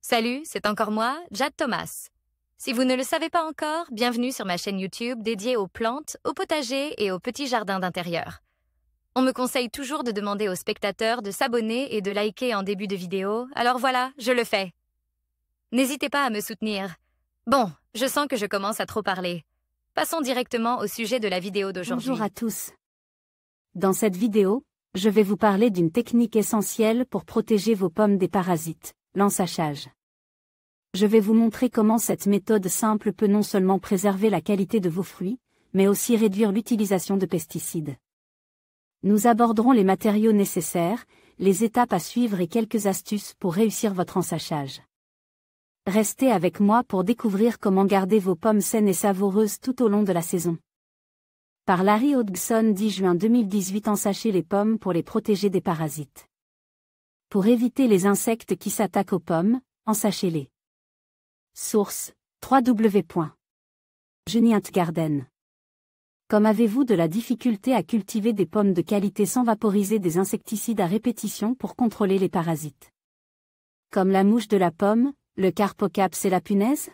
Salut, c'est encore moi, Jade Thomas. Si vous ne le savez pas encore, bienvenue sur ma chaîne YouTube dédiée aux plantes, aux potagers et aux petits jardins d'intérieur. On me conseille toujours de demander aux spectateurs de s'abonner et de liker en début de vidéo, alors voilà, je le fais. N'hésitez pas à me soutenir. Bon, je sens que je commence à trop parler. Passons directement au sujet de la vidéo d'aujourd'hui. Bonjour à tous. Dans cette vidéo, je vais vous parler d'une technique essentielle pour protéger vos pommes des parasites, l'ensachage. Je vais vous montrer comment cette méthode simple peut non seulement préserver la qualité de vos fruits, mais aussi réduire l'utilisation de pesticides. Nous aborderons les matériaux nécessaires, les étapes à suivre et quelques astuces pour réussir votre ensachage. Restez avec moi pour découvrir comment garder vos pommes saines et savoureuses tout au long de la saison. Par Larry Hodgson, 10 juin 2018. Ensacher les pommes pour les protéger des parasites. Pour éviter les insectes qui s'attaquent aux pommes, ensachez-les. Source: www.Genientgarden. Comme avez-vous de la difficulté à cultiver des pommes de qualité sans vaporiser des insecticides à répétition pour contrôler les parasites? Comme la mouche de la pomme, le carpocaps et la punaise?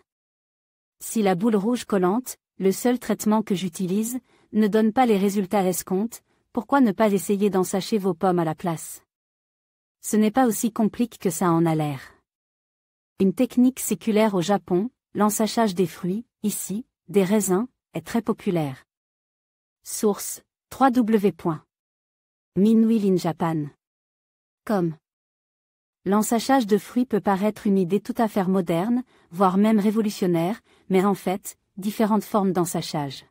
Si la boule rouge collante, le seul traitement que j'utilise, ne donne pas les résultats escomptés, pourquoi ne pas essayer d'ensacher vos pommes à la place? Ce n'est pas aussi compliqué que ça en a l'air. Une technique séculaire au Japon, l'ensachage des fruits, ici, des raisins, est très populaire. Source: www.minwheelinjapan.com. L'ensachage de fruits peut paraître une idée tout à fait moderne, voire même révolutionnaire, mais en fait, différentes formes d'ensachage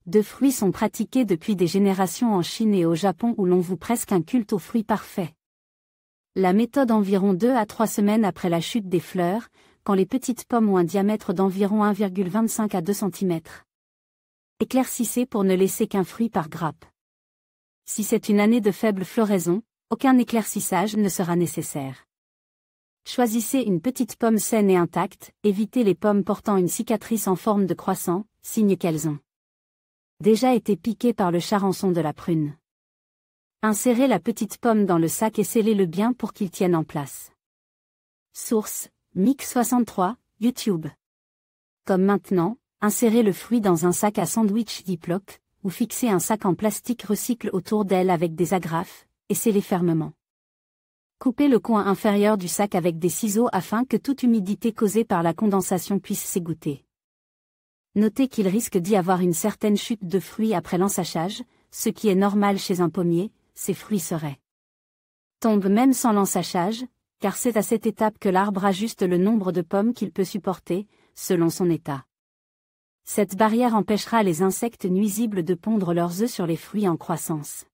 de fruits sont pratiquées depuis des générations en Chine et au Japon où l'on voue presque un culte aux fruits parfaits. La méthode environ 2 à 3 semaines après la chute des fleurs, quand les petites pommes ont un diamètre d'environ 1,25 à 2 cm. Éclaircissez pour ne laisser qu'un fruit par grappe. Si c'est une année de faible floraison, aucun éclaircissage ne sera nécessaire. Choisissez une petite pomme saine et intacte, évitez les pommes portant une cicatrice en forme de croissant, signe qu'elles ont déjà été piquées par le charançon de la prune. Insérez la petite pomme dans le sac et scellez-le bien pour qu'il tienne en place. Source: Mix63, YouTube. Comme maintenant, insérez le fruit dans un sac à sandwich Ziploc, ou fixez un sac en plastique recycle autour d'elle avec des agrafes, et scellez fermement. Coupez le coin inférieur du sac avec des ciseaux afin que toute humidité causée par la condensation puisse s'égoutter. Notez qu'il risque d'y avoir une certaine chute de fruits après l'ensachage, ce qui est normal chez un pommier, ces fruits tombent même sans l'ensachage, car c'est à cette étape que l'arbre ajuste le nombre de pommes qu'il peut supporter, selon son état. Cette barrière empêchera les insectes nuisibles de pondre leurs œufs sur les fruits en croissance.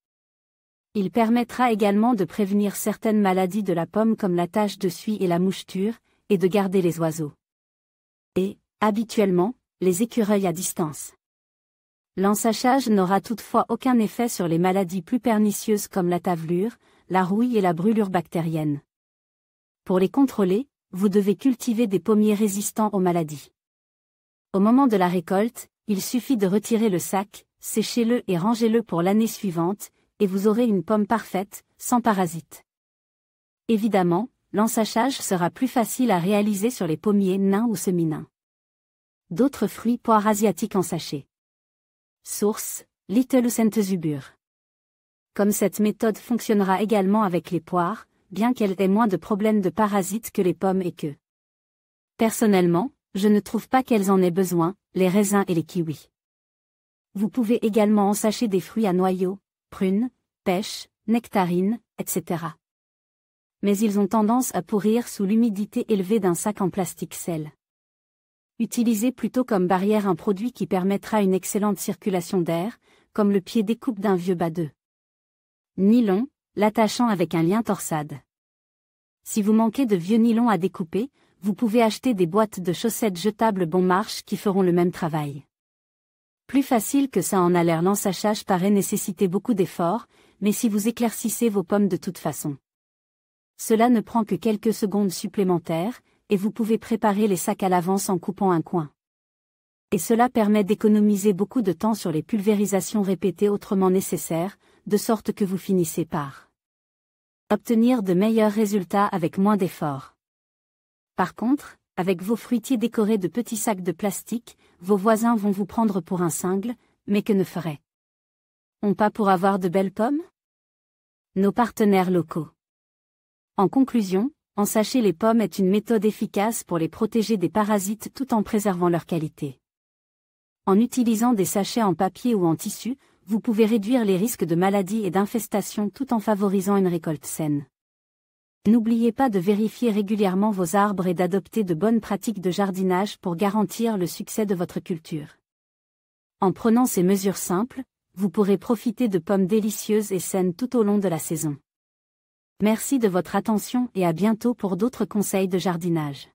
Il permettra également de prévenir certaines maladies de la pomme comme la tache de suie et la moucheture, et de garder les oiseaux et, habituellement, les écureuils à distance. L'ensachage n'aura toutefois aucun effet sur les maladies plus pernicieuses comme la tavelure, la rouille et la brûlure bactérienne. Pour les contrôler, vous devez cultiver des pommiers résistants aux maladies. Au moment de la récolte, il suffit de retirer le sac, séchez-le et rangez-le pour l'année suivante, et vous aurez une pomme parfaite, sans parasites. Évidemment, l'ensachage sera plus facile à réaliser sur les pommiers nains ou semi-nains. D'autres fruits poires asiatiques ensachés. Source: Little Zubur. Comme cette méthode fonctionnera également avec les poires, bien qu'elle ait moins de problèmes de parasites que les pommes et que, personnellement, je ne trouve pas qu'elles en aient besoin, les raisins et les kiwis. Vous pouvez également ensacher des fruits à noyaux, prunes, pêches, nectarines, etc. Mais ils ont tendance à pourrir sous l'humidité élevée d'un sac en plastique sel. Utilisez plutôt comme barrière un produit qui permettra une excellente circulation d'air, comme le pied découpe d'un vieux bas de nylon, l'attachant avec un lien torsade. Si vous manquez de vieux nylon à découper, vous pouvez acheter des boîtes de chaussettes jetables bon marche qui feront le même travail. Plus facile que ça en a l'air, l'ensachage paraît nécessiter beaucoup d'efforts, mais si vous éclaircissez vos pommes de toute façon, cela ne prend que quelques secondes supplémentaires, et vous pouvez préparer les sacs à l'avance en coupant un coin. Et cela permet d'économiser beaucoup de temps sur les pulvérisations répétées autrement nécessaires, de sorte que vous finissez par obtenir de meilleurs résultats avec moins d'efforts. Par contre, avec vos fruitiers décorés de petits sacs de plastique, vos voisins vont vous prendre pour un cingle, mais que ne ferait-on pas pour avoir de belles pommes? Nos partenaires locaux. En conclusion, ensacher les pommes est une méthode efficace pour les protéger des parasites tout en préservant leur qualité. En utilisant des sachets en papier ou en tissu, vous pouvez réduire les risques de maladies et d'infestations tout en favorisant une récolte saine. N'oubliez pas de vérifier régulièrement vos arbres et d'adopter de bonnes pratiques de jardinage pour garantir le succès de votre culture. En prenant ces mesures simples, vous pourrez profiter de pommes délicieuses et saines tout au long de la saison. Merci de votre attention et à bientôt pour d'autres conseils de jardinage.